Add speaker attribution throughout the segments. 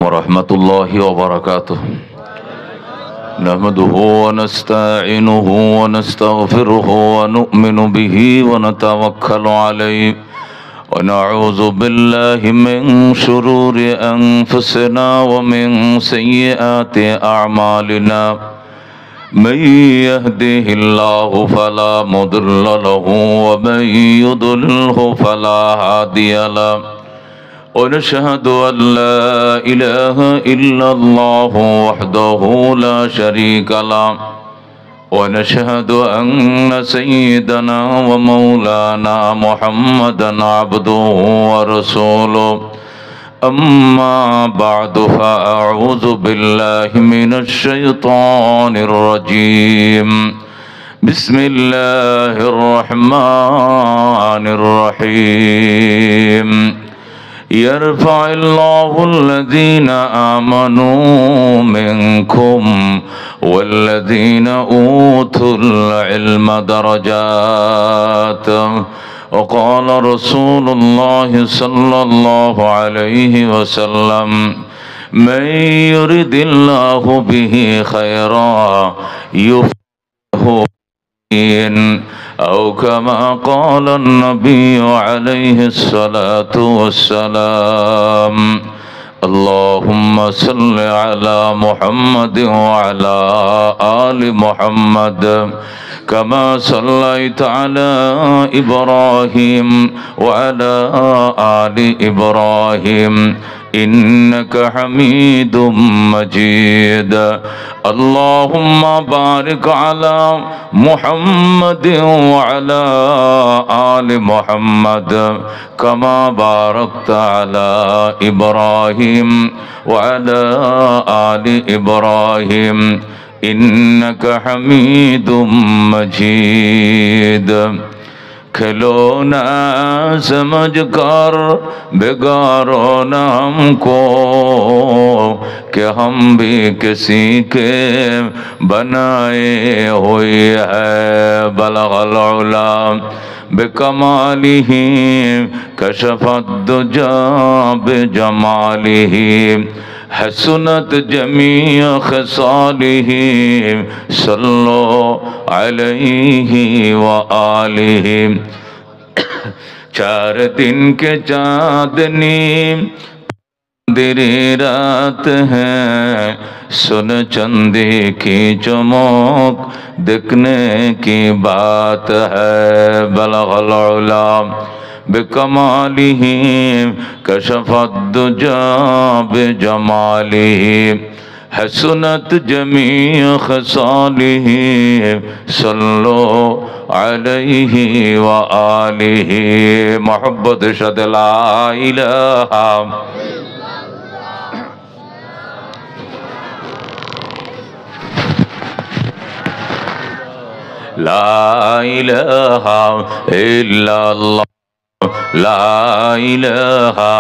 Speaker 1: ورحمة الله وبركاته. نحمده ونستعينه ونستغفره ونؤمن به ونتوكل عليه ونعوذ بالله من شرور أنفسنا ومن سيئات أعمالنا. من يهده الله فلا مضل له ومن يضلله فلا هادي له. ونشهد أن لا إله إلا الله وحده لا شريك له. ونشهد أن سيدنا ومولانا محمدا عبده ورسوله. أما بعد فأعوذ بالله من الشيطان الرجيم. بسم الله الرحمن الرحيم. يرفع الله الذين آمنوا منكم والذين أوتوا العلم درجات. وقال رسول الله صلى الله عليه وسلم من يرد الله به خيرا يفقهه أو كما قال النبي عليه الصلاة والسلام. اللهم صل على محمد وعلى آل محمد كما صليت على إبراهيم وعلى آل إبراهيم إنك حميد مجيد. اللهم بارك على محمد وعلى آل محمد كما باركت على إبراهيم وعلى آل إبراهيم إنك حميد مجيد. खिलौना समझ कर बिगाड़ो ना हमको कि हम भी किसी के बनाए हुए हैं। बलगल उला बिकमालिही कशफत दुजा बिजमालिही हसनत जमीअ खसालिही सल्लो अलैहि व आलिही। 4 दिन के चांदनी अंधेरी रात है, सुन चंदे की चमक दिखने की बात है। बलगल उला बिकमालिही कशफत दुजा बिजमालिही हसनत जमीअ खसालिही सल्लो अलैहि व आलिही। मोहब्बत शद ला इलाहा ला इलाहा इल्लल्लाह ला इलाहा।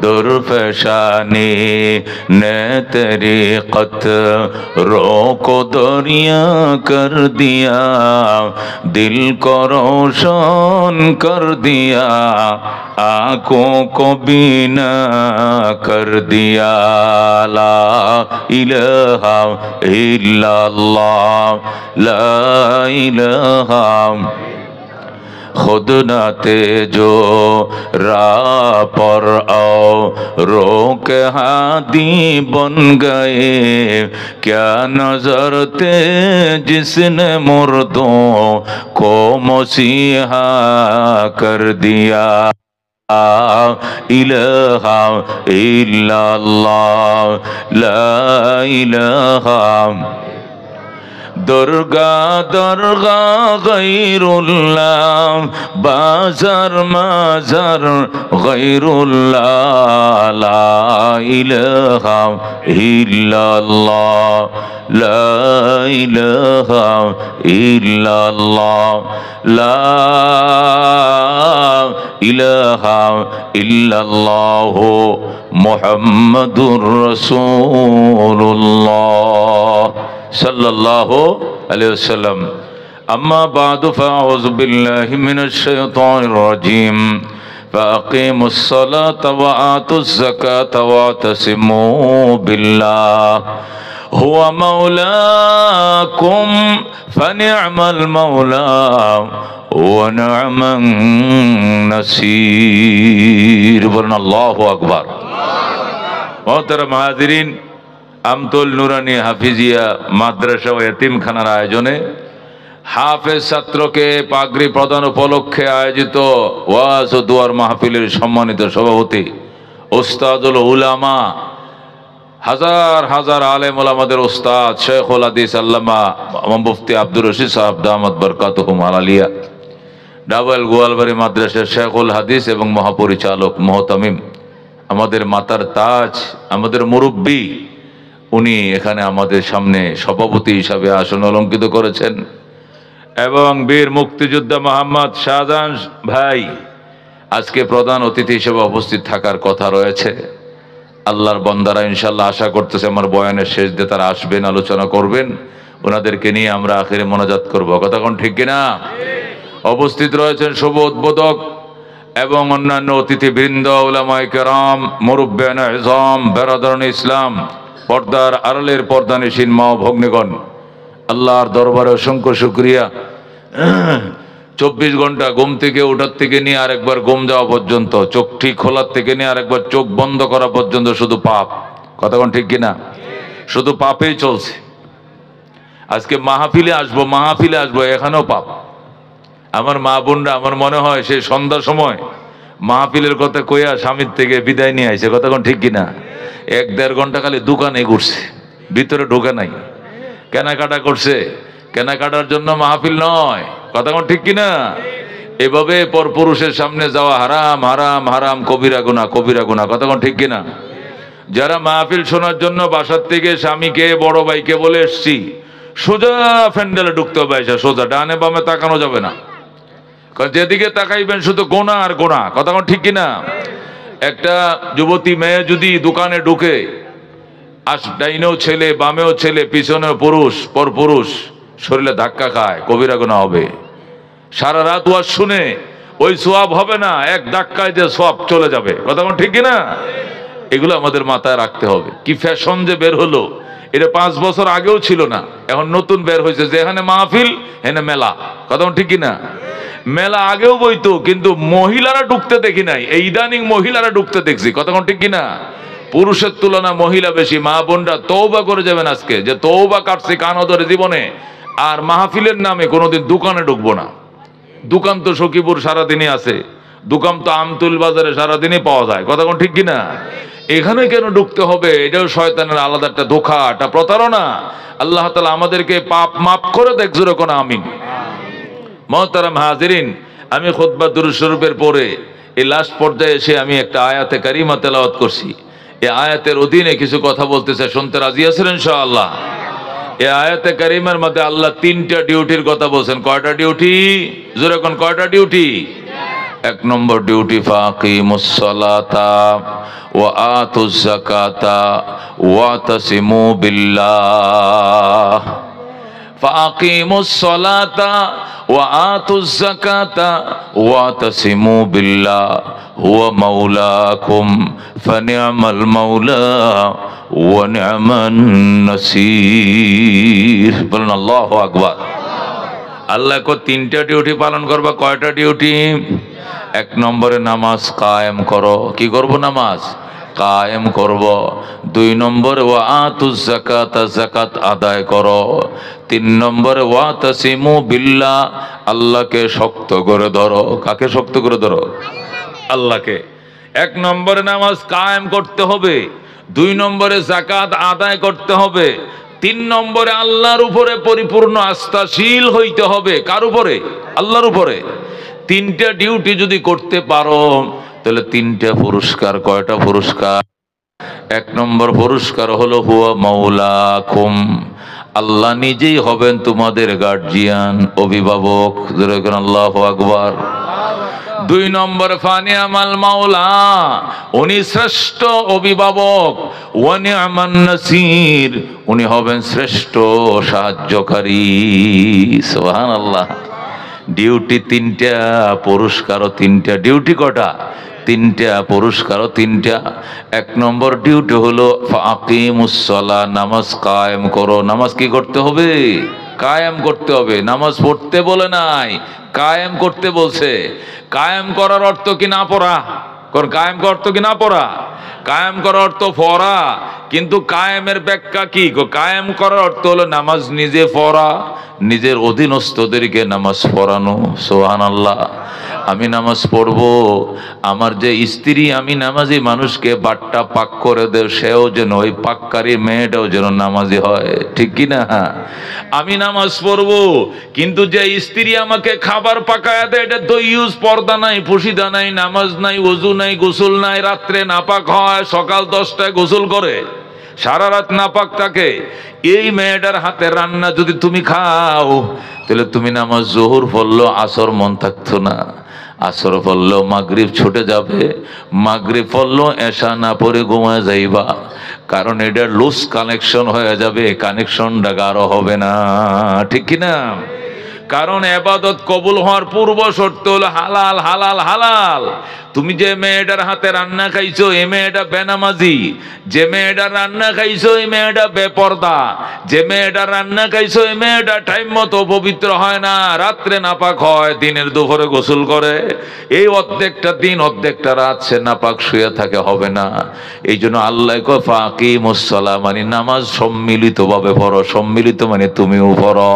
Speaker 1: दुर्फशानी ने तरीक़त रोको दरिया कर दिया, दिल को रोशन कर दिया, आँखों को बीना कर दिया। ला इलाहा इल्लल्लाह ला इलाहा। खुद न तेजो राह पर आओ रोके हादी बन गए, क्या नजर थे जिसने मुर्दों को मसीहा कर दिया। इलाहा इल्लल्लाह ला इलाहा। दुर्गा दरगा गैरुल्लाह बाजार माजार गैरुल्लाह। ला इलाहा इल्लल्लाह ला इलाहा इल्लल्लाह ला इलाहा इल्लल्लाह मुहम्मदुर रसूलुल्लाह सल्लल्लाहु अलैहि वसल्लम। अम्मा बादु फ़अऊज़ु बिल्लाहि मिनश शैतानिर रजीम। فأقيموا الصلاة وآتوا الزكاة واعتصموا بالله هو مولاكم فنعم المولى ونعم النصير বলেন আল্লাহু আকবার। মোহতারাম হাজিরিন, আমতল নুরানি হাফিজিয়া মাদ্রাসা ও এতিমখানার আয়োজনে হাফেজ ছাত্রকে পাগড়ি প্রদান উপলক্ষে আয়োজিত ওয়াজ ও দুয়ার মাহফিলের সম্মানিত সভাপতি উস্তাদুল উলামা, হাজার হাজার আলেম ওলামাদের উস্তাদ শেখুল হাদিস আল্লামা মুফতি আব্দুর রশিদ সাহেব দামাত বরকাতুহুম আলিয়া, ডাবল গোয়ালবাড়ি মাদ্রাসার শেখুল হাদিস এবং মহাপরিচালক মোহতামিম, আমাদের মাতার তাজ, আমাদের মুরব্বী, উনি এখানে আমাদের সামনে সভাপতি হিসাবে আসন অলঙ্কিত করেছেন, এবং বীর মুক্তিযোদ্ধা মোহাম্মদ শাহজাহান ভাই আজকে প্রধান অতিথি হিসেবে উপস্থিত থাকার কথা রয়েছে। আল্লাহর বান্দারা ইনশাল্লাহ আশা করতেছে আমার বয়ানের শেষ দিয়ে তারা আসবেন, আলোচনা করবেন, ওনাদেরকে নিয়ে আমরা আখিরে মোনাজাত করব। কথা কোন ঠিক কিনা? উপস্থিত রয়েছেন শুভ উদ্বোধক এবং অন্যান্য অতিথিবৃন্দ, উলামায়ে কেরাম, মুরব্বিয়ানে ইজম, বেরাদারানে ইসলাম, পর্দার আড়ালের পর্দানিশীন মা ও ভগ্নীগণ, আল্লাহর দরবারে অসংখ্য শুকরিয়া। 24 ঘন্টা ঘুম থেকে ওঠার থেকে নিয়ে আরেকবার ঘুম যাওয়া পর্যন্ত, চোখ ঠিক খোলার থেকে নিয়ে আরেকবার চোখ বন্ধ করা পর্যন্ত শুধু পাপ। কতক্ষণ ঠিক কিনা? শুধু পাপেই চলছে। আজকে মাহফিলে আসবো, এখানেও পাপ। আমার মা বোনরা, আমার মনে হয় সেই সন্ধ্যার সময় মাহফিলের কথা কইয়া স্বামীর থেকে বিদায় নিয়ে আইছে। কতক্ষণ ঠিক কিনা? 1-1.5 ঘন্টা খালি দোকানে ঘুরছে, ভিতরে ঢোকে নাই, কেনাকাটা করছে। কেনাকাটার জন্য মাহফিল নয়। কতক্ষণ ঠিক কিনা? এভাবে পরপুরুষের সামনে যাওয়া হারাম, হারাম, হারাম, কবিরা গুনাহ, কবিরা গুনাহ। কতক্ষণ ঠিক কিনা? যারা মাহফিল শোনার জন্য বাসার থেকে স্বামীকে, বড় ভাইকে বলে এসছি, সোজা প্যান্ডেলে ঢুকতে হবে, সোজা, ডানে বামে তাকানো যাবে না। যেদিকে তাকাইবেন শুধু গোনা আর গোনা। কতক্ষণ ঠিক কিনা? একটা যুবতী মেয়ে যদি দোকানে ঢুকে, ডাইনেও ছেলে, বামেও ছেলে, পিছনেও পুরুষ, পর পুরুষ, শরীরে ধাক্কা খায়, কবিরা গুনাহ হবে। সারা রাত ওয়াজ শুনে ওই সোয়াব হবে না, এক ধাক্কায় যে সোয়াব চলে যাবে। কতক্ষণ ঠিক কিনা? এগুলো আমাদের মাথায় রাখতে হবে। কি ফ্যাশন যে বের হলো, এটা 5 বছর আগেও ছিল না, এখন নতুন বের হয়েছে যে এখানে মাহফিল, এখানে মেলা। কতক্ষণ ঠিক কিনা? মেলা আগেও বইতো, কিন্তু মহিলারা ঢুকতে দেখি নাই, এই ইদানিং মহিলারা ঢুকতে দেখছি। কতক্ষণ ঠিক কিনা? পুরুষের তুলনা মহিলা বেশি। মা বোনরা তওবা করে যাবেন আজকে, যে তওবা কাটছে কান ধরে জীবনে, আর মাহফিলের নামে কোনোদিন দোকানে ঢুকবো না। দোকান তো সখীপুর সারাদিনই আছে, দোকান তো আমতুল বাজারে সারাদিনই পাওয়া যায়। কতক্ষণ ঠিক কিনা? এখানে কেন ঢুকতে হবে? এটাও শয়তানের আলাদা একটা ধোঁকা, একটা প্রতারণা। আল্লাহ তাআলা আমাদেরকে পাপ মাফ করে দেখ, জোরে কোন আমিন। মুহতারাম হাজিরিন, আমি খুতবা দুরূদ শরীফের পরে এই লাস্ট পর্যায়ে এসে আমি একটা আয়াতে কারিমা তেলাওয়াত করছি। এই আয়াতের অধীনে কিছু কথা বলতে চাই, শুনতে রাজি আছেন ইনশাআল্লাহ? এই আয়াতে কারিমার মধ্যে আল্লাহ 3টা ডিউটির কথা বলছেন। কয়টা ডিউটি? জোরে কোন কয়টা ডিউটি? 1 নম্বর ডিউটি, ফাকিমুস সালাতা ওয়া আতুজ যাকাতা ওয়াতাসিমু বিল্লাহ। ফাকিমুস সালাতা ওয়া আতুজ যাকাতা ওয়াতাসিমু বিল্লাহ হুয়া মাওলাকুম ফানি'মাল মাওলা ওয়া নি'মান নাসির। বলেন আল্লাহু আকবার। আল্লাহ কো 3টা ডিউটি পালন করবা। কয়টা ডিউটি? 1 নম্বরে নামাজ কায়েম করো। কি করব? নামাজ কায়েম করব। 2 নম্বরে ওয়া আতুজ যাকাত, যাকাত আদায় করো। 3 নম্বরে ওয়া তাসিমু বিল্লাহ, আল্লাহকে শক্ত করে ধরো। কাকে শক্ত করে ধরো? আল্লাহকে। 1 নম্বরে নামাজ কায়েম করতে হবে, 2 নম্বরে যাকাত আদায় করতে হবে, 3 নম্বরে আল্লাহর উপরে পরিপূর্ণ আস্থাশীল হইতে হবে। কার উপরে? আল্লাহর উপরে। 3টা ডিউটি যদি করতে পারো তাহলে 3টা পুরস্কার। কয়টা পুরস্কার? 1 নম্বর পুরস্কার হলো হুয়া মাওলাকুম, আল্লাহ নিজেই হবেন তোমাদের গার্জিয়ান, অভিভাবক। যেরকম আল্লাহু আকবার। 2 নম্বর ফানি'মাল মাওলা, উনি শ্রেষ্ঠ অভিভাবক। ওয়া নি'মান নাসির, উনি হবেন শ্রেষ্ঠ সাহায্যকারী। সুবহানাল্লাহ। ডিউটি তিনটা, পুরস্কারও তিনটা। ডিউটি কটা? তিনটা, পুরস্কারও তিনটা। এক নম্বর ডিউটি হলো ফাকিমুসসালাহ, নামাজ কায়েম করো। নামাজ কি করতে হবে? কায়েম করতে হবে। নামাজ পড়তে বলে নাই, কায়েম করতে বলছে। কায়েম করার অর্থ কি না পড়া? কায়েম করার অর্থ কি না পড়া? কায়েম করার অর্থ পড়া, কিন্তু কায়েমের ব্যাখ্যা কি? কায়েম করার অর্থ হলো নামাজ নিজে পড়া, নিজের অধীনস্থদেরকে নামাজ পড়ানো। সুবহানাল্লাহ। আমি নামাজ পড়বো, আমার যে স্ত্রী, আমি নামাজি মানুষকে বাট্টা পাক করে দেব, সেও যেন, ওই পাককারী মেয়েটাও যেন নামাজি হয়, ঠিক কি না? আমি নামাজ পড়বো, কিন্তু যে স্ত্রী আমাকে খাবার পাকায় দেয়, এটা তো ইউজ, পর্দা নাই, পুশিদা নাই, নামাজ নাই, ওযু নাই, গোসল নাই, রাত্রে নাপাক হয়, সকাল 10টায় গোসল করে, সারা রাত নাপাক থাকে, এই মেয়েটার হাতে রান্না যদি তুমি খাও, তাহলে তুমি নামাজ জোহর পড়লো, আসর মন থাকতো না, আসর পড়লো মাগরিব ছুটে যাবে, মাগরিব পড়লো এশা না পড়ে ঘুমায় যাইবা, কারণ এটা লুজ কানেকশন হয়ে যাবে, কানেকশনটা গাঢ় হবে না, ঠিক কিনা? কারণ ইবাদত কবুল হওয়ার পূর্ব শর্ত হলো হালাল, হালাল, হালাল। তুমি যে মেয়েটার হাতে রান্না খাইছো, এই মেয়েটা বেনামাজি। যে মেয়েটা রান্না খাইছো, এই মেয়েটা বেপর্দা। যে মেয়েটা রান্না খাইছো, এই মেয়েটা টাইম মতো পবিত্র হয় না, রাত্রে নাপাক হয়, দিনের দুপুরে গোসল করে, এই অর্ধেকটা দিন অর্ধেকটা রাত সে নাপাক শুয়ে থাকে, হবে না। এই জন্য আল্লাহ কয় ফাকিমুসসালাহ, মানে নামাজ সম্মিলিতভাবে পড়ো। সম্মিলিত মানে তুমিও পড়ো,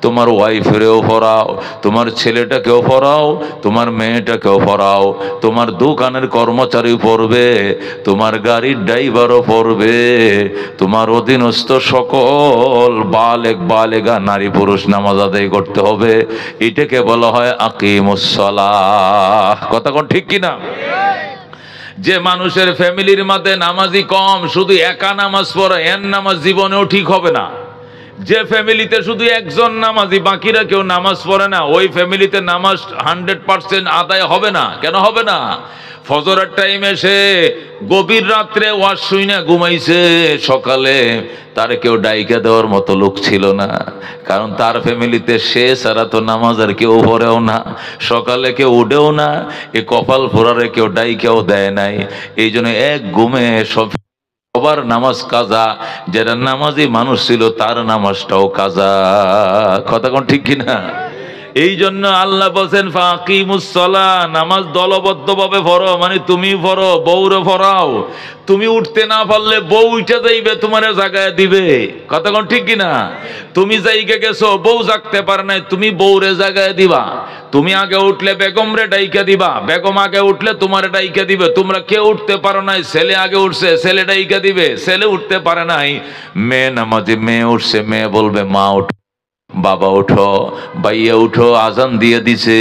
Speaker 1: তোমার ওয়াইফেরও পড়াও, তোমার ছেলেটাকেও পড়াও, তোমার মেয়েটাকেও পড়াও, তোমার দোকানের কর্মচারী পড়বে, তোমার গাড়ির ড্রাইভারও পড়বে, তোমার অধীনস্থ সকল বালেগ বালেগা নারী পুরুষ নামাজ আদায় করতে হবে। এটাকে বলা হয় আকিমুসসালাহ। কথা কোন ঠিক কিনা? যে মানুষের ফ্যামিলির মধ্যে নামাজি কম, শুধু একা নামাজ পড়ে, এর নামাজ জীবনেও ঠিক হবে না। যে ফ্যামিলিতে শুধু একজন নামাজি, বাকিরা কেউ নামাজ পড়ে না, ওই ফ্যামিলিতে নামাজ 100% আদায় হবে না। কেন হবে না? ফজরের টাইমে সে গভীর রাত্রে ওয়াজ শুইনা ঘুমাইছে, সকালে তার কেউ ডাইকা দেওয়ার মতো লোক ছিল না, কারণ তার ফ্যামিলিতে সে ছাড়া তো নামাজ আর কেউ পড়েও না, সকালে কেউ উঠেও না, এ কপাল ফোরারে কেউ ডাইকাও দেয় নাই। এই জন্য এক ঘুমে সবার নামাজ কাজা। যারা নামাজি মানুষ ছিল তার নামাজটাও কাজা। কথা কোন ঠিক কিনা? এই জন্য আল্লাহ বলেন ফাকিমুসসালাহ, নামাজ দলবদ্ধভাবে পড়ো, মানে তুমি পড়ো, বউরে পড়াও। তুমি উঠতে না পারলে বউ উঠে যাইবে, তোমার জায়গায় দিবে। কথা কোন ঠিক কিনা? তুমি জায়গা গেছো, বউ জাগতে পারে নাই, তুমি বউরে জায়গায় দিবা। তুমি আগে উঠলে বেগম রে ডাইকা দিবা, বেগম আগে উঠলে তোমার ডাইকা দিবে। তোমরা কেউ উঠতে পারো নাই, ছেলে আগে উঠছে, ছেলে ডাইকা দিবে। ছেলে উঠতে পারে নাই, মেয়ে নামাজি, মেয়ে উঠছে, মেয়ে বলবে মা উঠো, বাবা উঠো, ভাইয়া উঠো, আজান দিয়ে দিছে।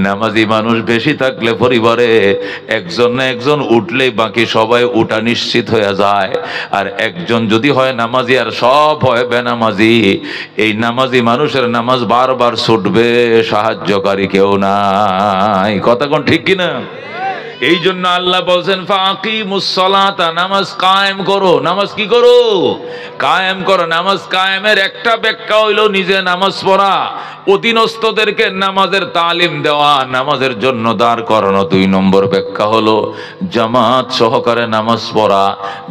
Speaker 1: নামাজি মানুষ বেশি থাকলে পরিবারে একজন না একজন উঠলেই বাকি সবাই উঠা নিশ্চিত হয়ে যায়। আর একজন যদি হয় নামাজি আর সব হয় বেনামাজি, এই নামাজি মানুষের নামাজ বারবার ছুটবে, সাহায্যকারী কেউ নাই। কথা কোন ঠিক কিনা? এই জন্য আল্লাহ বলছেন ফাকিমুসসালাতা, নামাজ কায়েম করো। নামাজ কি করো? কায়েম করো। নামাজ কায়েমের একটা ব্যাখ্যা হইল নিজে নামাজ পড়া, অধীনস্থদেরকে নামাজের তালিম দেওয়া, নামাজের জন্য দাঁড় করানো। 2 নম্বর ব্যাখ্যা হলো জামাত সহকারে নামাজ পড়া,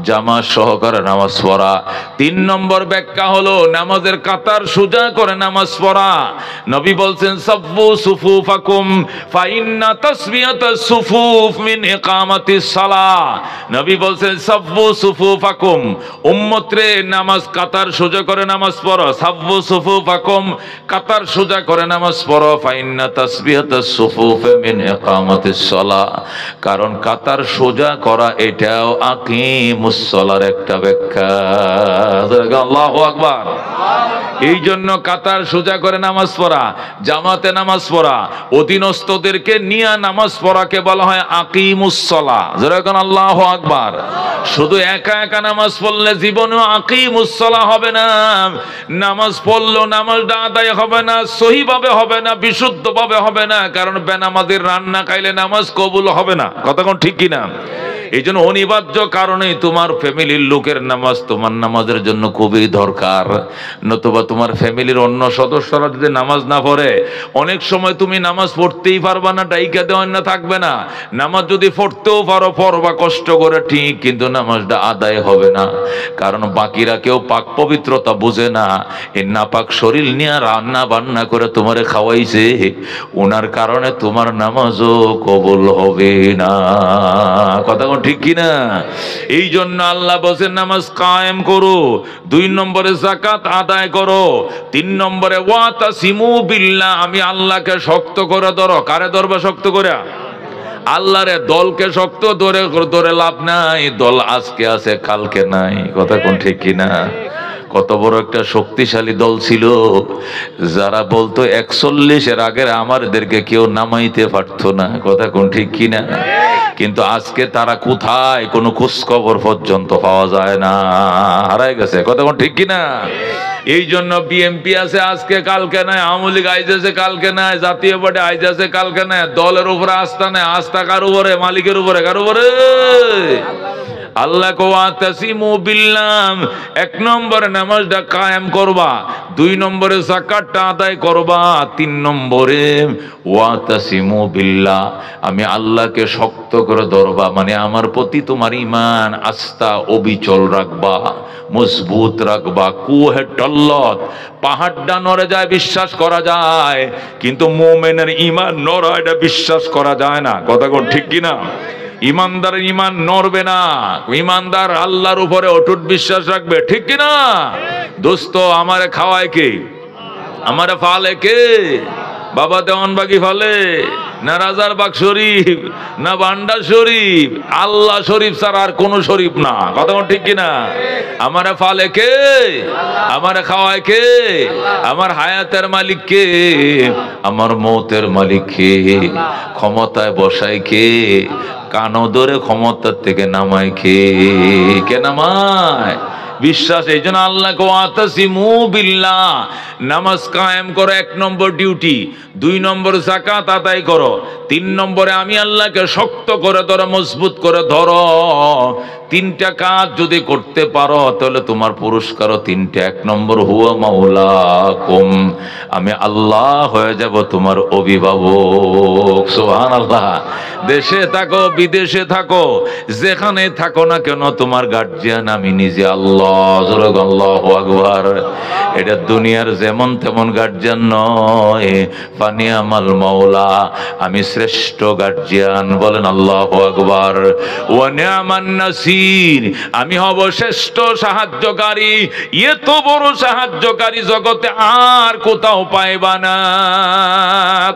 Speaker 1: জামাত সহকারে নামাজ পড়া। 3 নম্বর ব্যাখ্যা হলো নামাজের কাতার সোজা করে নামাজ পড়া। নবী বলছেন সাফু সুফুফাকুম ফাইন্না তাসবিয়াতাস সুফুফ মিন ইকামাতিস সালাহ। নবী বলছেন সাফু সুফুফাকুম, উম্মত রে নামাজ কাতার সোজা করে নামাজ পড়ো। সাফু সুফুফাকুম, কাতার সোজা করে নামাজ পড়ো। ফাইন্না তাসবিয়াতাস সুফুফ মিন ইকামাতিস সালাহ, কারণ কাতার সোজা করা এটাও আকিমুস সালার একটা ব্যাখ্যা। আল্লাহু আকবার। এই জন্য কাতার সোজা করে নামাজ পড়া, জামাতে নামাজ পড়া, অধীনস্থদেরকে নিয়ে নামাজ পড়াকে বলা হয় আকিমুস সালাহ। যেরকম আল্লাহু আকবার। শুধু একা একা নামাজ পড়লে জীবনেও আকিমুস সালাহ হবে না। নামাজ পড়লো নামাজটা আদায় হবে না, সহিভাবে হবে না, বিশুদ্ধভাবে হবে না, কারণ বেনামাজির রান্না খাইলে নামাজ কবুল হবে না। কথা কোন ঠিক কিনা? এই জন্য অনিবার্য কারণে তোমার ফ্যামিলির লোকের নামাজ তোমার নামাজের জন্য খুবই দরকার। নতুবা তোমার ফ্যামিলির অন্য সদস্যরা যদি নামাজ না পড়ে, অনেক সময় তুমি নামাজ পড়তেই পারবা না, ডাইকা দেওয়ার না থাকবে না। নামাজ যদি পড়তেও পারো, পড়বা কষ্ট করে ঠিক, কিন্তু নামাজটা আদায় হবে না। কারণ বাকিরা কেউ পাক পবিত্রতা বুঝে না। এই নাপাক শরীর নিয়ে রান্না বান্না করে তোমারে খাওয়াইছে, ওনার কারণে তোমার নামাজও কবুল হবে না। কথা ঠিক কিনা? এই জন্য আল্লাহ বলেন নামাজ কায়েম করো, 2 নম্বরে যাকাত আদায় করো, 3 নম্বরে ওয়াতাসিমু বিল্লাহ, আমি আল্লাহকে শক্ত করে ধরো। কারে ধরবা শক্ত করে? আল্লাহরে। দলকে শক্ত ধরে ধরে লাভ নাই, দল আজকে আছে কালকে নাই। কথা কোন ঠিক কিনা? কত বড় একটা শক্তিশালী দল ছিল, যারা বলতো 41-এর আগের আমাদেরকে কেউ নামাইতে পারতো না। কথা কোন ঠিক কিনা? কিন্তু আজকে তারা কোথায়, কোনো খোঁজ খবর পর্যন্ত পাওয়া যায় না, হারাই গেছে। কথা কোন ঠিক কিনা? এই জন্য বিএনপি আছে আজকে কালকে নাই, আওয়ামী লীগ আইতেছে কালকে নাই, জাতীয় পার্টি আইতেছে কালকে নাই। দলের উপরে আস্থা নাই। আস্থা কার উপরে? মালিকের উপরে। কার উপরে? আল্লাহ কো ওয়াতাসিমু বিল্লাহ, 1 নম্বরে নামাজটা কায়েম করবা, 2 নম্বরে যাকাতটা আদায় করবা, 3 নম্বরে ওয়াতাসিমু বিল্লাহ, আমি আল্লাহকে শক্ত করে ধরবা, মানে আমার প্রতি তোমার ঈমান আস্থা অবিচল রাখবা, মজবুত রাখবা। কুহে টল্লত, পাহাড়টা নড়ে যায় বিশ্বাস করা যায়, কিন্তু মুমিনের ঈমান নড়া এটা বিশ্বাস করা যায় না। কথা কোন ঠিক কিনা? ইমানদার ঈমান নড়বে না। ইমানদার আল্লাহর উপরে অটুট বিশ্বাস রাখবে। ঠিক কিনা? দোস্ত, আমারে খাওয়ায় কে? আমারে ফালে কে? বাবা দেওয়ানবাগি ফলে না রাজারবাগ শরীফ না ভান্ডার শরীফ? আল্লাহ শরীফ ছাড়া আর কোন শরীফ না। কথা ঠিক কিনা? আমারে ফালে কে? আমারে খাওয়ায় কে? আমার হায়াতের মালিক কে? আমার মৌতের মালিক কে? ক্ষমতায় বসায় কে? কানো ধরে ক্ষমতার থেকে নামায় কে? কে নামায়? বিশ্বাস। এই জন্য আল্লাহকে ওয়াতাসিমু বিল্লাহ, নামাজ কায়েম করো 1 নম্বর ডিউটি, 2 নম্বর যাকাত আদায় করো, 3 নম্বরে আমি আল্লাহকে শক্ত করে ধরো, মজবুত করে ধরো। 3টা কাজ যদি করতে পারো তাহলে তোমার পুরস্কারও 3টা। 1 নম্বর হুয়া মাওলাকুম, আমি আল্লাহ হয়ে যাব তোমার অভিভাবক। সুবহানাল্লাহ। দেশে থাকো বিদেশে থাকো, যেখানে থাকো না কেন, তোমার গার্জিয়ান আমি নিজে আল্লাহ। আল্লাহু আকবার। এটা দুনিয়ার যেমন তেমন গার্জিয়ান নয়, ফানিয়ামাল মাওলা, আমি শ্রেষ্ঠ গার্জিয়ান। বলেন আল্লাহু আকবার। ওয়া নি'মান নাসির, আমি হব শ্রেষ্ঠ সাহায্যকারী। এত বড় সাহায্যকারী জগতে আর কোথাও পাইবা না।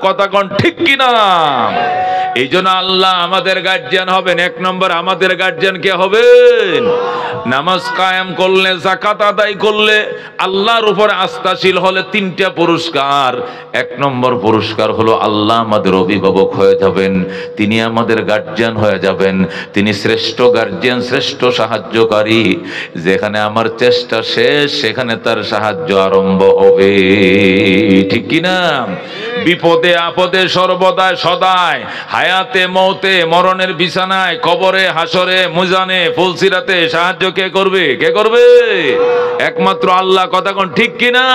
Speaker 1: কথা কোন ঠিক কিনা? এই জন্য আল্লাহ আমাদের গার্জিয়ান হবেন। 1 নম্বর আমাদের গার্জিয়ান কে হবেন? নামাজ কায়েম করলে, যাকাত আদায় করলে, আল্লাহর উপরে আস্থাশীল হলে 3টা পুরস্কার। 1 নম্বর পুরস্কার হলো আল্লাহ আমাদের অভিভাবক হয়ে যাবেন, তিনি আমাদের গার্জিয়ান হয়ে যাবেন। তিনি শ্রেষ্ঠ গার্জিয়ান, শ্রেষ্ঠ সাহায্যকারী। যেখানে আমার চেষ্টা শেষ, সেখানে তার সাহায্য আরম্ভ হবে। ঠিক কিনা? বিপদে আপদে সর্বদাই সদায়, হায়াতে মৌতে, মরণের বিছানায়, কবরে, হাসরে, মুজানে, ফুলসিরাতে সাহায্য কে করবে? কে করবে? একমাত্র আল্লাহ। কথা কোন ঠিক কিনা?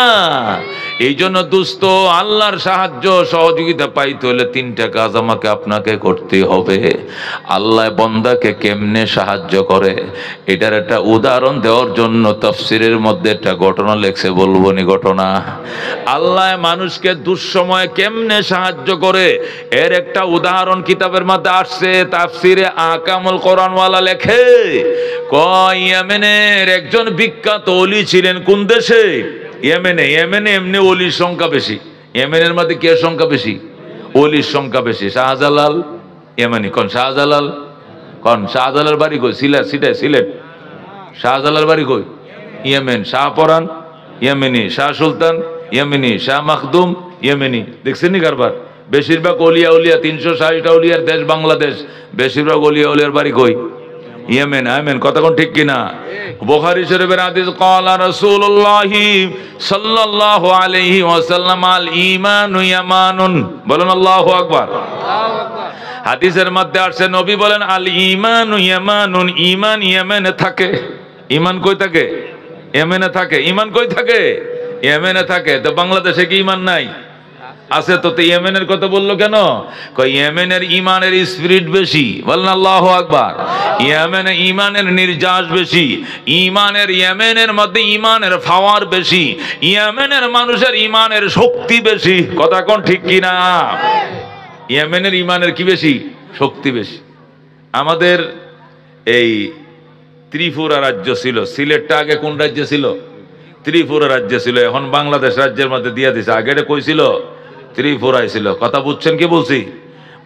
Speaker 1: এই জন্য দুস্থ আল্লাহর সাহায্য সহযোগিতা পাইতে হলে 3টা কাজ আমাকে আপনাকে করতে হবে। আল্লাহ বান্দাকে কেমনে সাহায্য করে, এটার একটা উদাহরণ দেওয়ার জন্য তাফসীরের মধ্যে একটা ঘটনা লেখছে, বলবো নি ঘটনা? আল্লাহ মানুষকে দুঃসময়ে কেমনে সাহায্য করে এর একটা উদাহরণ কিতাবের মধ্যে আসছে। তাফসীরে আকামুল কোরআনওয়ালা লেখে, ইয়েমেনের একজন বিখ্যাত ওলি ছিলেন। কোন দেশে? ইয়েমেনে। ইয়েমেনে এমনি ওলির সংখ্যা বেশি। ইয়েমেনের মধ্যে কে সংখ্যা বেশি? ওলির সংখ্যা বেশি। শাহজালাল ইয়েমেনি। কোন শাহজালাল? কোন শাহজালাল বাড়ি কই? সিলেট। সিলেট। শাহজালাল বাড়ি কই? ইয়েমেন। শাহপরান ইয়েমেনি, শাহ সুলতান ইয়েমেনি, শাহ মাখদুম ইয়েমেনি। দেখছেন নি কারবার? বেশিরভাগ ওলিয়া উলিয়া, 360টা ওলিয়ার দেশ বাংলাদেশ, বেশিরভাগ ওলিয়া উলিয়ার বাড়ি কই? ইয়েমেন। আমেন। কথা কোন ঠিক কিনা? বুখারী শরীফের হাদিস, ক্বালা রাসূলুল্লাহ সাল্লাল্লাহু আলাইহি ওয়াসাল্লাম, আল ঈমানু ইয়ামানুন। বলুন আল্লাহু আকবার। হাদিসের মধ্যে আসছে, নবী বলেন আল ঈমানু ইয়ামানুন, ঈমান ইয়েমেনে থাকে। ঈমান কই থাকে? ইয়েমেনে থাকে। ঈমান কই থাকে? ইয়েমেনে থাকে। তো বাংলাদেশে কি ঈমান নাই? আছে তো। ইয়েমেনের কথা বললো কেন? কই ইয়েমেনের ঈমানের স্পিরিট বেশি। বলেন আল্লাহু আকবার। ইয়েমেনে ঈমানের নির্যাস বেশি। ইয়েমেনের মধ্যে ঈমানের পাওয়ার বেশি। ইয়েমেনের মানুষের ঈমানের শক্তি বেশি। কথা কোন ঠিক কিনা? ইয়েমেনের ঈমানের কি বেশি? শক্তি বেশি। আমাদের এই ত্রিপুরা রাজ্য ছিল, সিলেটটা আগে কোন রাজ্য ছিল? ত্রিপুরা রাজ্য ছিল, এখন বাংলাদেশ রাজ্যের মধ্যে দিয়ে দিছে। আগে এটা কই ছিল? ত্রিপুরায় ছিল। কথা বুঝছেন কি বলছি?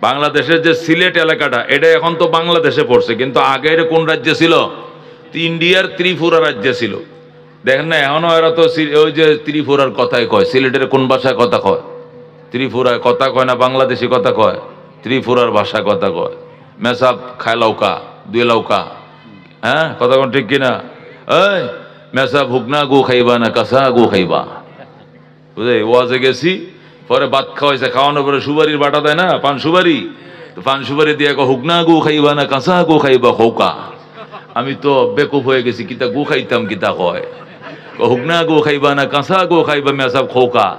Speaker 1: বাংলাদেশের যে সিলেট এলাকাটা, এটা এখন তো বাংলাদেশে পড়ছে, কিন্তু আগে এটা কোন রাজ্য ছিল? ইন্ডিয়ার ত্রিপুরা রাজ্য ছিল। দেখেন না, এখনো এরা তো ওই যে ত্রিপুরার কথাই কয়। সিলেটের কোন ভাষায় কথা কয়? ত্রিপুরায় কথা কয় না, বাংলাদেশি কথা কয়, ত্রিপুরার ভাষায় কথা কয়। মেসাব খায় লৌকা, দুই লৌকা। হ্যাঁ, কথা কোন ঠিক কিনা? এই মেসাব হুকনা গু খাইবা না কাঁচা গু খাইবা? বুঝে ওয়াজে গেছি, পরে ভাত খাওয়াইছে, খাওয়ানোর পরে সুবারির বাটা দেয় না, পান সুবারি। পান সুবারি দিয়ে হুকনা গু খাইবা না কাঁচা গু খাইবা হৌকা। আমি তো বেকুফ হয়ে গেছি, কিতা গু খাইতাম কিতা কয়? হুকনা গু খাইবা না কাঁচা গু খাইবা মেসাব খৌকা।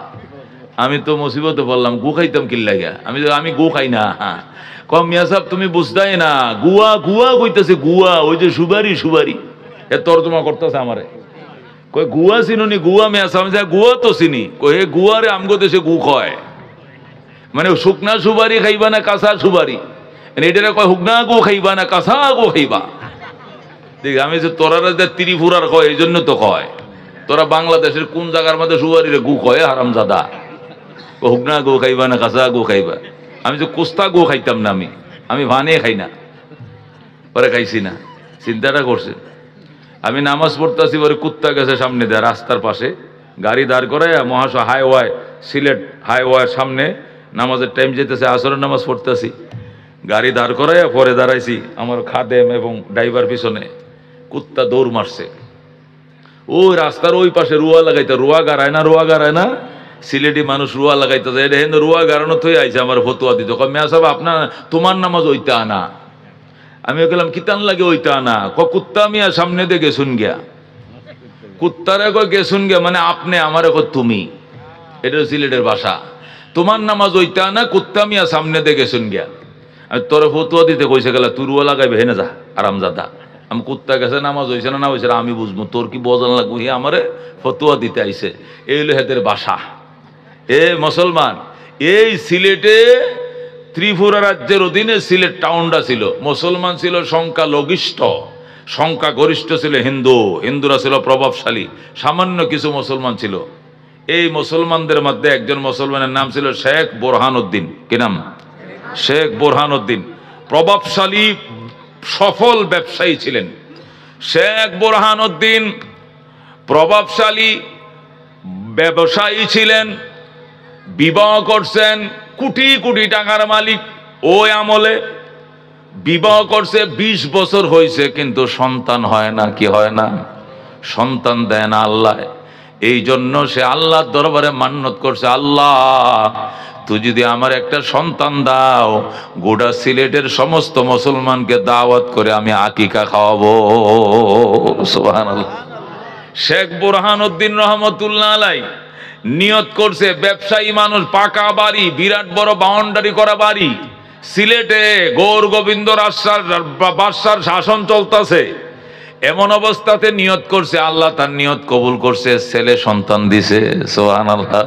Speaker 1: আমি তো মুসিবতে বললাম, গু খাইতাম কি লাগিয়া? আমি গু খাই না। কম মিয়া সাহেব তুমি বুঝতাই না, গুয়া গুয়া কইতেছে, গুয়া ওই যে সুবারি সুবারি। এ তর্জমা করতেছে আমারে, কই গুয়া চিনুনি? গুয়া মিয়া সাহেব গুয়া তো চিনি। কই হে গুয়ারে আমগো দেশে গু কয়, মানে শুকনা সুবারি খাইবা না কাঁচা সুবারি? এটারে কয় হুকনা গু খাইবা না কাঁচা গু খাইবা। দেখ আমি যে তোরা ত্রিপুরার কয়, এই জন্য তো কয়। তোরা বাংলাদেশের কোন জায়গার মধ্যে সুবারি রে গু কয়? হারামজাদা। হুকনা গো খাইবা না কাঁচা গো খাইবা? আমি যে কোস্তা গো খাইতাম না, আমি ভানে খাই না, পরে খাইছি না। চিন্তাটা করছে। আমি নামাজ পড়তেছি, পরে কুত্তা গেছে সামনে দেয়, রাস্তার পাশে গাড়ি দাঁড় করে, মহাশয় হাইওয়ে, সিলেট হাইওয়ের সামনে নামাজের টাইম যেতেছে, আসরের নামাজ পড়তেছি, গাড়ি দাঁড় করায় পরে দাঁড়াইছি, আমার খাদেম এবং ড্রাইভার পিছনে। কুত্তা দৌড় মারছে ওই রাস্তার ওই পাশে, রুয়া লাগাইতে। রুয়া গাড়ায় না, রুয়া গাড়ায় না, সিলেটি মানুষ রুয়া লাগাইতে যায়। এটা রুয়া গাড়ানো তো আইছে, আমার ফতুয়া দিত। মেয়া সাহেব আপনার তোমার নামাজ ওইটা আনা। আমি গেলাম কিতান লাগে ওইটা আনা? কুত্তা মিয়া সামনে দিয়ে গেছুন গিয়া। কুত্তারে কয় গেছুন গিয়া মানে আপনি, আমারে কয় তুমি। এটা সিলেটের ভাষা। তোমার নামাজ ওইটা আনা, কুত্তা মিয়া সামনে দিয়ে গেছুন গিয়া। আমি তোর ফতুয়া দিতে কইছে গেলা, তুই রুয়া লাগাইবে হেনে যা আরামজাদা। আমি কুত্তা গেছে, নামাজ হয়েছে না, না হয়েছে আমি বুঝবো, তোর কি বজান লাগবো? হে আমারে ফতুয়া দিতে আইছে। এই হলো হেদের ভাষা। এ মুসলমান, এই সিলেটে ত্রিপুরা রাজ্যের অধীনে সিলেট টাউনটা ছিল, মুসলমান ছিল সংখ্যা লঘিষ্ঠ, সংখ্যা গরিষ্ঠ ছিল হিন্দুরা ছিল প্রভাবশালী, সামান্য কিছু মুসলমান ছিল। এই মুসলমানদের মধ্যে একজন মুসলমানের নাম ছিল শেখ বোরহানউদ্দিন। কি নাম? শেখ বোরহানউদ্দিন। প্রভাবশালী সফল ব্যবসায়ী ছিলেন শেখ বোরহানউদ্দিন, প্রভাবশালী ব্যবসায়ী ছিলেন। বিবাহ করছেন, কোটি কোটি টাকার মালিক ওই আমলে। বিবাহ করছে, 20 বছর হয়েছে, কিন্তু সন্তান হয় না। কি হয় না? সন্তান দেয় না আল্লাহ। এই জন্য সে আল্লাহর দরবারে মান্নত করছে, আল্লাহ তুই যদি আমার একটা সন্তান দাও, গোটা সিলেটের সমস্ত মুসলমানকে দাওয়াত করে আমি আকিকা খাওয়াবো। সুবহানাল্লাহ। শেখ বোরহানউদ্দিন রহমতুল্লাহ আলাই নিয়ত করছে, ব্যবসায়ী মানুষ, পাকা বাড়ি, বিরাট বড় বাউন্ডারি করা বাড়ি, সিলেটে গৌর গোবিন্দ বাদশার শাসন চলতেছে। এমন অবস্থাতে নিয়ত করছে, আল্লাহ তার নিয়ত কবুল করছে, ছেলে সন্তান দিছে। সুবহানাল্লাহ।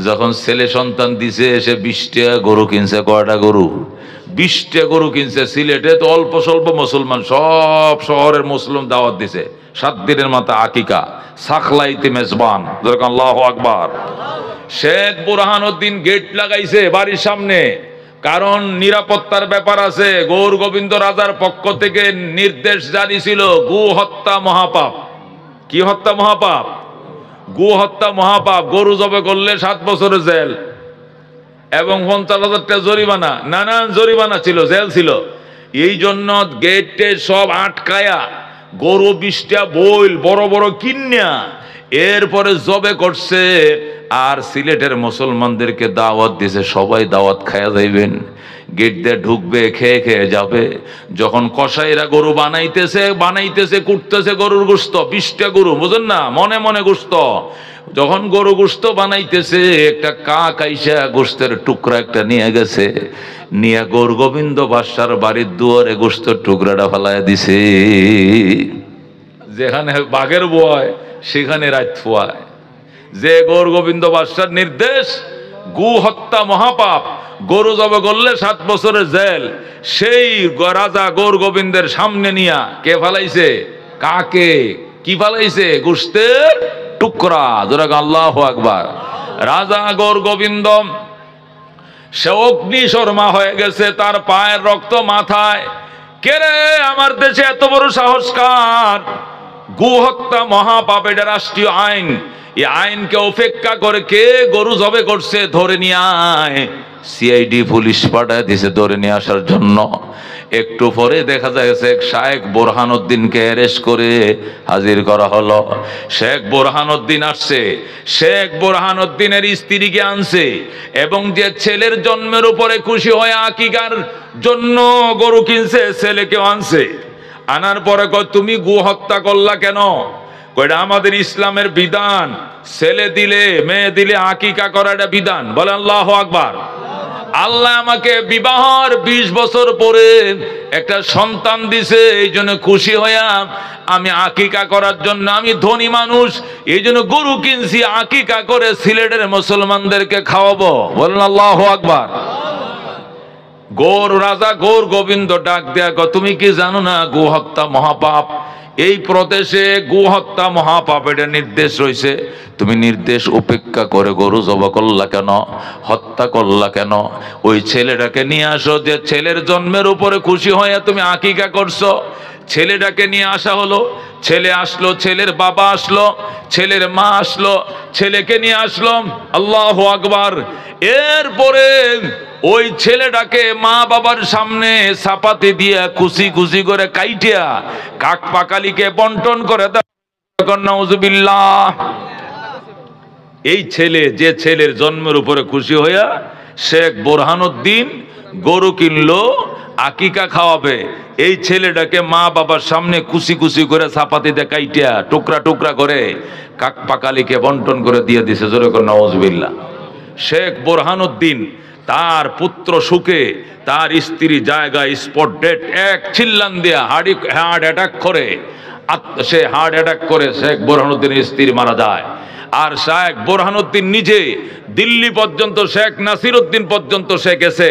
Speaker 1: যখন ছেলে সন্তান দিছে, সে 20টা গরু কিনছে। কয়টা গরু? 20টা গরু কিনছে। সিলেটে তো অল্প স্বল্প মুসলমান, সব শহরের মুসলিম দাওয়াত দিছে। 7 দিনের মাথা আকিকা, সাখলাইতে মেজবান। আল্লাহু আকবার। শেখ বোরহানউদ্দিন গেট লাগাইছে বাড়ির সামনে, কারণ নিরাপত্তার ব্যাপার আছে। গৌর গোবিন্দ রাজার পক্ষ থেকে নির্দেশ জারি ছিল, গো হত্যা মহাপাপ। কি হত্যা মহাপাপ? গো হত্যা মহাপাপ। গরু জবে করলে 7 বছরের জেল এবং 50,000 টাকা জরিমানা। নানান জরিমানা ছিল, জেল ছিল। এই জন্য গেটে সব আটকায়া গরু 20টা বইল বড় বড় কিন্যা এরপরে জবে করছে। আর সিলেটের মুসলমানদেরকে দাওয়াত দিছে, সবাই দাওয়াত খায়া যাইবেন। গেট দিয়ে ঢুকবে, খেয়ে খেয়ে যাবে। যখন কসাইরা গরু বানাইতেছে কুটতেছে গরুর গোশত, 20টা গরু, বুঝেন না, মনে মনে গোশত, যখন গরু গোশত বানাইতেছে একটা কাক আইসা গোশতের টুকরা একটা নিয়ে গেছে, নিয়ে গৌর গোবিন্দ বাদশার বাড়ির দুয়ারে গোশতের টুকরাটা ফেলায় দিছে। যেখানে বাঘের ভয় সেখানে রাত ফুয়ায়। যে গৌর গোবিন্দ বাদশার নির্দেশ, গু হত্যা মহাপাপ, গরু জবে করলে 7 বছরের জেল, সেই রাজা গৌর গোবিন্দের সামনে নিয়া কে ফালাইছে? কাকে কি ফালাইছে? গোশতের টুকরা। যারা আল্লাহু আকবার। রাজা গৌর গোবিন্দ সে অগ্নি শর্মা হয়ে গেছে, তার পায়ের রক্ত মাথায়। কে রে, আমার দেশে এত বড় সাহস কার? গু হত্যা মহাপাপ, এটা রাষ্ট্রীয় আইন। এই আইনকে উপেক্ষা করে কে গরু জবে করছে, ধরে নিয়ে আয়। সিআইডি পুলিশ পাঠায় দিছে ধরে নিয়ে আসার জন্য। একটু পরে দেখা যায় শেখ শায়েখ বোরহানউদ্দিনকে অ্যারেস্ট করে হাজির করা হলো। শেখ বোরহানউদ্দিন আসছে, শেখ বোরহানউদ্দিনের স্ত্রীকে আনছে, এবং যে ছেলের জন্মের উপরে খুশি হয়ে আকিকার জন্য গরু কিনছে ছেলেকেও আনছে। আনার পরে কয়, তুমি গু হত্যা করলা কেন? কয়টা আমাদের ইসলামের বিধান, ছেলে দিলে মেয়ে দিলে আকিকা করাটা বিধান। বলে আল্লাহু আকবার। আল্লাহ আমাকে বিবাহর 20 বছর পরে একটা সন্তান দিছে, এই জন্য খুশি হইয়া আমি আকিকা করার জন্য, আমি ধনী মানুষ, এই জন্য গরু কিনছি, আকিকা করে সিলেটের মুসলমানদেরকে খাওয়াবো। বলেন আল্লাহু আকবার। গৌর রাজা গৌর গোবিন্দ ডাক দেয়া, তুমি কি জানো না গো হত্যা মহাপাপ? এই প্রদেশে গো হত্যা মহাপাপ, এটা নির্দেশ রয়েছে। তুমি নির্দেশ উপেক্ষা করে গরু জবা করলা কেন, হত্যা করলা কেন? ওই ছেলেটাকে নিয়ে আসো, যে ছেলের জন্মের উপরে খুশি হয়ে তুমি আকিকা করছো। ছেলেটাকে নিয়ে আসা হলো, ছেলে আসলো, ছেলের বাবা আসলো, ছেলের মা আসলো, ছেলেকে নিয়ে আসলো। আল্লাহু আকবার। এরপরে ওই ছেলেটাকে মা বাবার সামনে চাপাতি দিয়া খুশি খুশি করে কাইটিয়া কাক পাকালিকে বন্টন করে দেয়। নাউজুবিল্লাহ। এই ছেলে, যে ছেলের জন্মের উপরে খুশি হইয়া শেখ বোরহানউদ্দিন গরু কিনলো, আকিকা খাওয়াবে, এই ছেলেটাকে মা বাবার সামনে খুশি খুশি করে চাপাতিতে কাইটিয়া টুকরা টুকরা করে কাক পাকালিকে বন্টন করে দিয়ে দিছে। জোরে করে নাউজুবিল্লাহ। শেখ বোরহানউদ্দিন তার পুত্র সুখে, তার স্ত্রী জায়গায় স্পট ডেট, এক চিল্লান দিয়া হার্ট অ্যাটাক করে, সে হার্ট অ্যাটাক করে শেখ বোরহানউদ্দিনের স্ত্রী মারা যায়। আর শেখ বোরহানউদ্দিন নিজে দিল্লি পর্যন্ত, শেখ নাসিরউদ্দিন পর্যন্ত সে গেছে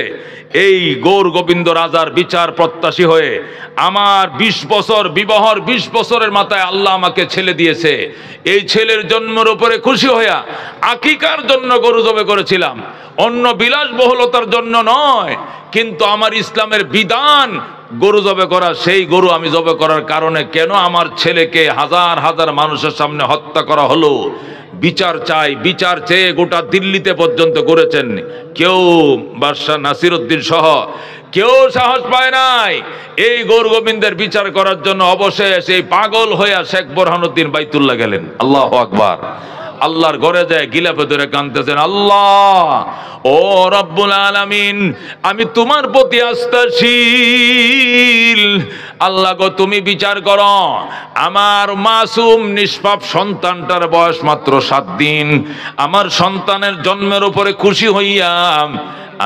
Speaker 1: এই গৌর গোবিন্দ রাজার বিচার প্রত্যাশী হয়ে। আমার 20 বছর বিবাহর 20 বছরের মাথায় আল্লাহ আমাকে ছেলে দিয়েছে, এই ছেলের জন্মের উপরে খুশি হইয়া আকিকার জন্য গরু জবে করেছিলাম, অন্য বিলাসবহুলতার জন্য নয়। কিন্তু আমার ইসলামের বিধান গরু জবে করা, সেই গরু আমি জবে করার কারণে কেন আমার ছেলেকে হাজার হাজার মানুষের সামনে হত্যা করা হলো? বিচার চাই। বিচার চেয়ে গোটা দিল্লিতে পর্যন্ত করেছেন, কেউ বাদশাহ নাসিরউদ্দিন সহ কেউ সাহস পায় নাই এই গৌর গোবিন্দের বিচার করার জন্য। অবশেষে সেই পাগল হইয়া শেখ বোরহানউদ্দিন বাইতুল্লাহ গেলেন। আল্লাহু আকবার। আল্লাহর ঘরে যায় গিলাফে ধরে কাঁদতেছেন, আল্লাহ ও রব্বুল আলামিন, আমি তোমার প্রতি আস্থাশীল। আল্লাহ গো, তুমি বিচার করো। আমার মাসুম নিষ্পাপ সন্তানটার বয়স মাত্র 7 দিন। আমার সন্তানের জন্মের উপরে খুশি হইয়া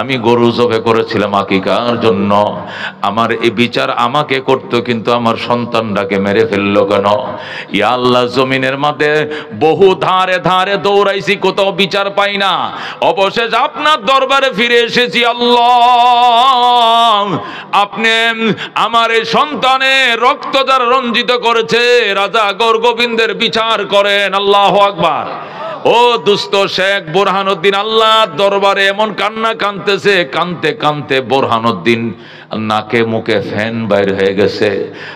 Speaker 1: আমি গরু জবে করেছিলাম আকিকার জন্য। আমার এই বিচার আমাকে করতো, কিন্তু আমার সন্তানটাকে মেরে ফেললো কেন? ইয়া আল্লাহ, জমিনের মধ্যে বহু ধারে ধারে দৌড়াইছি, কোথাও বিচার পাই না। অবশেষে আপনার দরবারে ফিরে এসেছি। আল্লাহ, আপনি আমার এই সন্তানের রক্ত যারা রঞ্জিত করেছে, রাজা গৌর গোবিন্দের বিচার করেন। আল্লাহু আকবার। ও দুস্থ শেখ বোরহানউদ্দিন আল্লাহর দরবারে এমন কান্না কাঁদতেছে, কানতে কানতে বোরহানউদ্দিন নাকে মুখে ফ্যান বাইর হয়ে গেছে,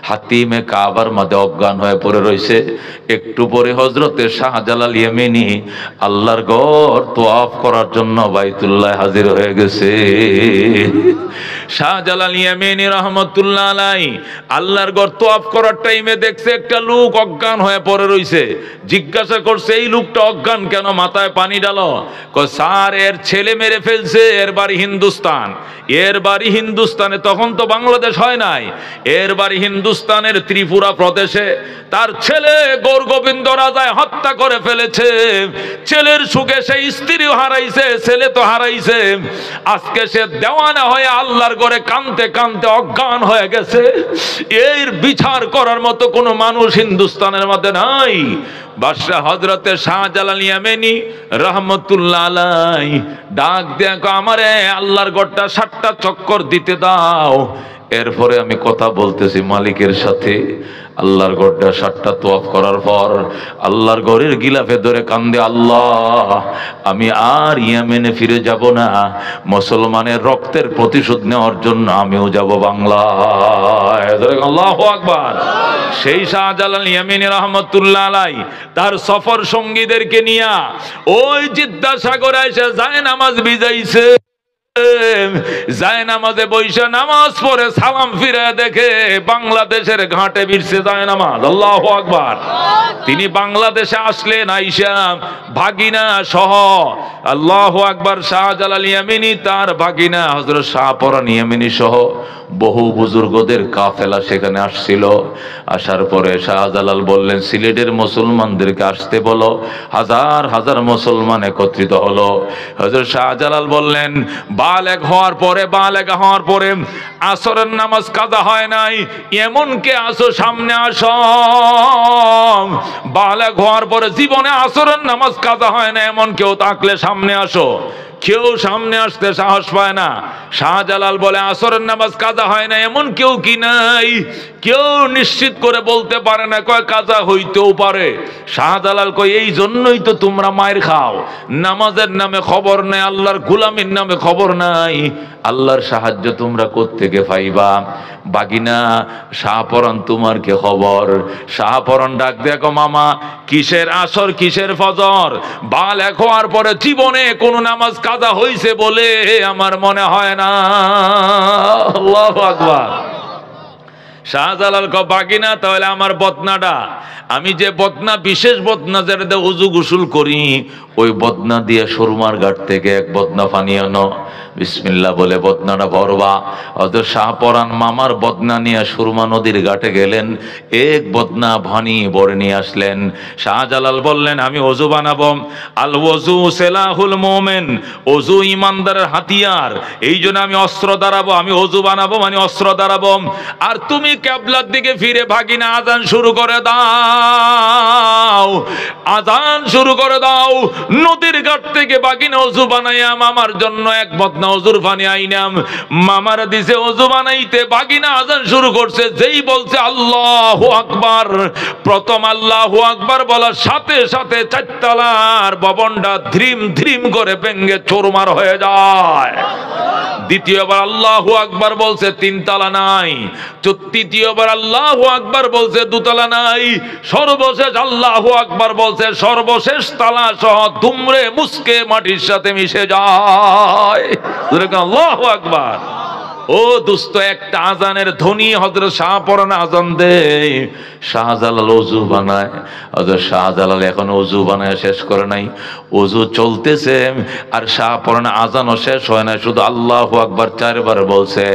Speaker 1: হাতিমে কাবার মধ্যে অজ্ঞান হয়ে পড়ে রয়েছে। একটু পরে হযরতে শাহজালাল ইয়েমেনি আল্লাহর ঘর তওয়াফ করার জন্য বাইতুল্লাহ হাজির হয়ে গেছে। শাহজালাল ইয়েমেনি রহমতুল্লাহ আলাইহি আল্লাহর ঘর তওয়াফ করার টাইমে দেখছে একটা লোক অজ্ঞান হয়ে পড়ে রয়েছে। জিজ্ঞাসা করছে, এই লোকটা অজ্ঞান কেন, মাথায় পানি ডালো। কয় স্যার, এর ছেলে মেরে ফেলছে, এর বাড়ি হিন্দুস্তান। এর বাড়ি হিন্দুস্তানে, তখন তো বাংলাদেশ হয় নাই, এর বাড়ি হিন্দুস্তানের ত্রিপুরা প্রদেশে। তার ছেলে গৌর গোবিন্দ রাজায় হত্যা করে ফেলেছে। ছেলের সুখে সে স্ত্রীও হারাইছে, ছেলে তো হারাইছে। আজকে সে দেওয়ানা হয়ে আল্লাহর ঘরে কাঁদতে কাঁদতে অজ্ঞান হয়ে গেছে। এর বিচার করার মতো কোনো মানুষ হিন্দুস্তানের মধ্যে নাই। বাদশাহ হযরতে শাহজালাল ইয়েমেনি রহমতুল্লাহ আলাইহি ডাক দেখো, আমারে আল্লাহর ঘরটা 7টা চক্কর দিতে দাও, এরপরে আমি কথা বলতেছি মালিকের সাথে। আল্লাহর ঘরটা 7টা তওয়াফ করার পর আল্লাহর ঘরের গিলাফে ধরে কান্দে, আল্লাহ আমি আর ইয়েমেনে ফিরে যাব না, মুসলমানের রক্তের প্রতিশোধ নেওয়ার জন্য আমিও যাব বাংলায়। আল্লাহু আকবার। সেই শাহজালাল ইয়েমেনি রহমতুল্লাহ আলাইহি তার সফর সঙ্গীদেরকে নিয়ে ওই জিদ্দা সাগরে এসে যায় নামাজ ভিজাইছে। যায় নামাজে বৈশা নামাজ পড়ে সালাম ফিরে দেখে বাংলাদেশের ঘাটে ভিড়ছে যায় নামাজ। আল্লাহু আকবার। তিনি বাংলাদেশে আসলেন আইসা ভাগিনা সহ, আল্লাহু আকবার, শাহজালাল ইয়েমেনি তার ভাগিনা হযরত শাহপরান ইয়েমেনি সহ বহু বুজুর্গদের কাফেলা সেখানে আসছিল। আসার পরে শাহজালাল বললেন, সিলেটের মুসলমানদেরকে আসতে বলো। হাজার হাজার মুসলমান একত্রিত হলো। হযরত শাহজালাল বললেন, বালেগ হওয়ার পরে আসরের নামাজ কাজা হয় নাই, এমন কে আসো সামনে আসো। বালেগ হওয়ার পরে জীবনে আসরের নামাজ কাজা হয় না এমন কেউ থাকলে সামনে আসো। কেউ সামনে আসতে সাহস পায় না। শাহজালাল বলে, আসরের নামাজ কাজা হয় না এমন কেউ কি নাই? কেউ নিশ্চিত করে বলতে পারে না। কয় কাজা হইতেও পারে। শাহজালাল কয়, এই জন্যই তো তোমরা মায়ের খাও, নামাজের নামে খবর নাই, আল্লাহর গোলামির নামে খবর নাই। আল্লাহর সাহায্য তোমরা কোত্থেকে পাইবা? বাগিনা শাহপরান তোমার কে খবর? শাহপরান ডাক দেখো, মামা কিসের আসর কিসের ফজর? বালেগ হওয়ার পরে জীবনে কোন নামাজ কাজা হইছে বলে আমার মনে হয় না। আল্লাহু আকবার। শাহজালাল কয়, বাগিনা তাহলে আমার বদনাটা, আমি যে বদনা, বিশেষ বদনা যেটা উজু গোসল করি, ওই বদনা দিয়ে সুরমার ঘাট থেকে এক বদনা পানি আনো, বিসমিল্লাহ বলে বদনাটা ভরবা। হযরত শাহপরান মামার বদনা নিয়ে সুরমা নদীর ঘাটে গেলেন, এক বদনা পানি ভরে নিয়ে আসলেন। শাহজালাল বললেন, আমি ওযু বানাবো। আল ওযু সিলাহুল মুমিন, ওযু ইমানদারের হাতিয়ার, এই জন্য আমি অস্ত্র দাঁড়াবো। আমি ওযু বানাবো মানে অস্ত্র দাঁড়াবো। আর তুমি কিবলার দিকে ফিরে ভাগিনা আযান শুরু করে দাও, আযান শুরু করে দাও। নদীর ঘাট থেকে বাগিনা ওযু বানাইয়া মামার জন্য এক বদনা ওযুর পানি আইনাম, মামার দিছে ওযু বানাইতে। বাগিনা আযান শুরু করছে, যেই বলছে আল্লাহু আকবার, প্রথম আল্লাহু আকবার বলার সাথে সাথে 4 তলার ভবনটা ধ্রিম ধ্রিম করে ভেঙে চুরমার হয়ে যায়। দ্বিতীয়বার আল্লাহু আকবার বলছে, 3 তলা নাই। তৃতীয়বার আল্লাহু আকবার বলছে, 2 তলা নাই। সর্বশেষ আল্লাহু আকবার বলছে, সর্বশেষ তালা সহ দুমড়ে মুসকে মাটির সাথে মিশে যায়। আল্লাহু আকবার। ও দোস্ত, একটা আজানের ধ্বনি হযরত শাহপরান আজান দেয়, শাহজালাল ওযু বানায়। হযরত শাহজালাল এখন ওযু বানায় শেষ করে নাই, ওযু চলতেছে আর শাহপরান আজানও শেষ হয় না, শুধু আল্লাহু আকবার 4 বার বলছে।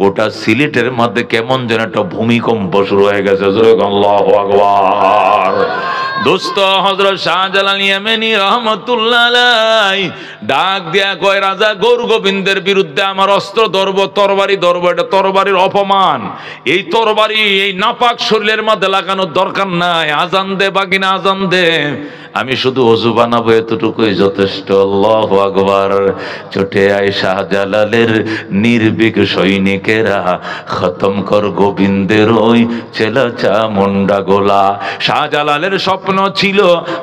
Speaker 1: গোটা সিলেটের মধ্যে কেমন যেন একটা ভূমিকম্প শুরু হয়ে গেছে। আল্লাহু আকবার। দোস্ত, হযরত শাহজালাল ইয়েমেনি রহমতুল্লাহ আলাইহি ডাক দিয়া কয়, রাজা গৌর গোবিন্দের বিরুদ্ধে আমার অস্ত্র ধরবো, তরবারি ধরবো। এটা তরবারির অপমান। এই তরবারি এই নাপাক শরীরের মধ্যে লাগানোর দরকার নাই। আজান দে বাগিনা, আজান দে। আমি শুধু ওযু বানাবো এতটুকুই যথেষ্ট। আল্লাহু আকবার। ছুটে আয় শাহজালালের নির্ভীক সৈনিকেরা, খতম কর গোবিন্দের ওই চেলা চামুন্ডা গোলা। শাহজালালের স্বপ্ন ছিল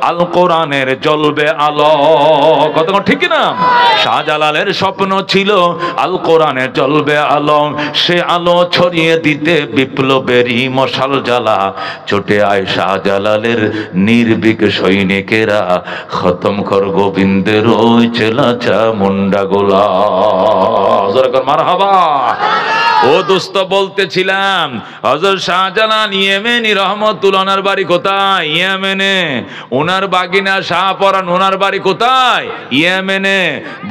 Speaker 1: আল কোরআনের জ্বলবে আলো, কত ঠিক না? শাহজালালের স্বপ্ন ছিল আল কোরআনের জ্বলবে আলো, সে আলো ছড়িয়ে দিতে বিপ্লবেরই মশাল জ্বালা। ছুটে আয় শাহজালালের নির্ভীক সৈনিকেরা, খতম কর গোবিন্দের ওই চেলা চামুন্ডা গোলা। মারহাবা। ও দোস্ত বলতেছিলাম হযরত শাহজালাল ইয়েমেনি রহমতুল্লাহ ওনার বাড়ি কোথায়? ইয়েমেনে। ওনার বাগিনা শাহপরান ওনার বাড়ি কোথায়? ইয়েমেনে।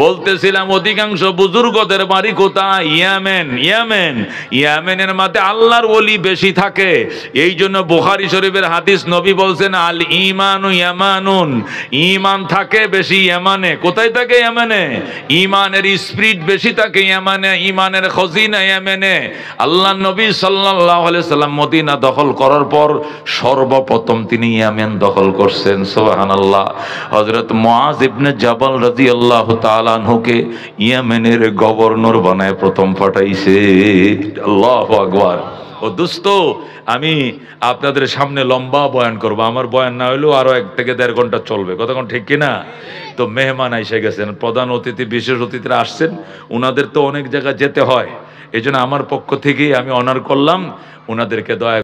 Speaker 1: বলতেছিলাম অধিকাংশ বুজুর্গদের বাড়ি কোথায়? ইয়েমেন। ইয়েমেন, ইয়েমেনের মাঝে আল্লাহর ওলি বেশি থাকে। এই জন্য বুখারী শরীফের হাদিস, নবী বলছেন আল ঈমানু ইয়ামানুন, ঈমান থাকে বেশি ইয়ামানে। কোথায় থাকে? ইয়ামানে। ঈমানের স্পিরিট বেশি থাকে ইয়ামানে, ঈমানের খজিনা ইয়ামানে। আল্লাহ নবী সাল্লাল্লাহু আলাইহি সাল্লাম মদিনা দখল করার পর সর্বপ্রথম তিনি ইয়ামেন দখল করছেন। সুবহানাল্লাহ। হযরত মুআজ ইবনে জাবাল রাদিয়াল্লাহু তাআলা আনহুকে ইয়ামেনের গভর্নর বানায় প্রথম পাঠাইছে। আল্লাহু আকবার। ও দোস্ত, আমি আপনাদের সামনে লম্বা বয়ান করব, আমার বয়ান না হইলেও আরো 1 থেকে 1.5 ঘন্টা চলবে, কতক্ষণ ঠিক কিনা? তো মেহমান এসে গেছেন, প্রধান অতিথি, বিশেষ অতিথিরা আসছেন, উনাদের তো অনেক জায়গা যেতে হয়। এই জন্য আমার পক্ষ থেকেই আমি অনার করলাম, উনাদেরকে দয়া